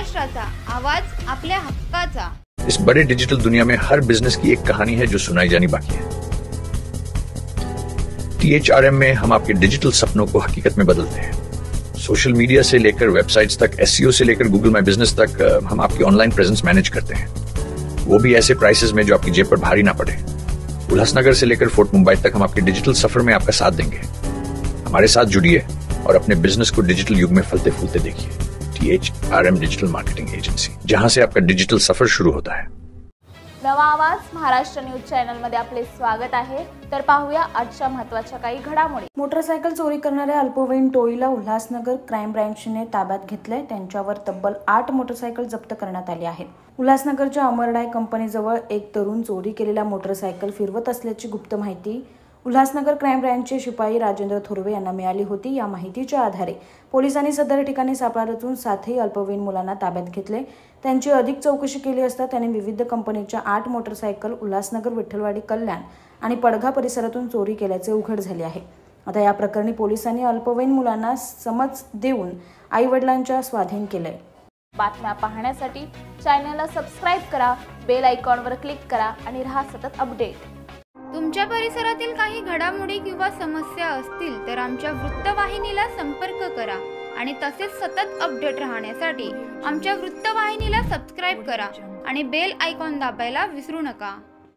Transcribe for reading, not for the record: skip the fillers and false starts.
महाराष्ट्राचा आवाज आपल्या हक्काचा। इस बड़े डिजिटल दुनिया में हर बिजनेस की एक कहानी है जो सुनाई जानी बाकी है। THRM में हम आपके डिजिटल सपनों को हकीकत में बदलते हैं। सोशल मीडिया से लेकर वेबसाइट्स तक, SEO से लेकर गूगल माई बिजनेस तक, हम आपकी ऑनलाइन प्रेजेंस मैनेज करते हैं, वो भी ऐसे प्राइसेस में जो आपकी जेब पर भारी ना पड़े। उल्लासनगर से लेकर फोर्ट मुंबई तक हम आपके डिजिटल सफर में आपका साथ देंगे। हमारे साथ जुड़िए और अपने बिजनेस को डिजिटल युग में फलते फूलते देखिए। THRM डिजिटल मार्केटिंग एजेंसी, जहां से आपका डिजिटल सफर शुरू होता है। नवा आवाज महाराष्ट्र न्यूज चॅनल मध्ये आपले स्वागत आहे। तर पाहूया आजच्या महत्त्वाच्या काही घडामोडी। मोटरसायकल चोरी करणाऱ्या अल्पवयीन टोळीला उल्हासनगर क्राईम ब्रँचने ताब्यात घेतले। त्यांच्यावर तब्बल 8 मोटरसायकल जप्त करण्यात आली आहेत। उल्हासनगरच्या अमरडाय कंपनीजवळ एक तरुण चोरी केलेल्या मोटरसायकल फिरवत असल्याची गुप्त माहिती उल्हासनगर क्राईम ब्रँचचे शिपाई राजेंद्र थोरवे यांना मिळाली होती। या माहितीच्या आधारे पोलिसांनी सदर ठिकाणी सापळा रचून 7 अल्पवयीन मुलांना ताब्यात घेतले। त्यांची अधिक चौकशी केली असता त्यांनी विविध कंपनीच्या 8 मोटरसायकल उल्हासनगर विठ्ठलवाडी कल्याण आणि पडघा परिसरातून चोरी केल्याचे उघड झाले आहे। आता या प्रकरणी पोलिसांनी अल्पवयीन मुलांना समज देऊन आई-वडिलांच्या स्वाधीन केले। बातम्या पाहण्यासाठी चॅनलला सबस्क्राइब करा, बेल आयकॉनवर क्लिक करा आणि रहा सतत अपडेट। तुमच्या परिसरातील काही घडामोडी किंवा समस्या असतील तर आमच्या वृत्तवाहिनीला संपर्क करा आणि तसेच सतत अपडेट राहण्यासाठी आमच्या वृत्तवाहिनीला सबस्क्राइब करा आणि बेल आयकॉन दाबायला विसरू नका।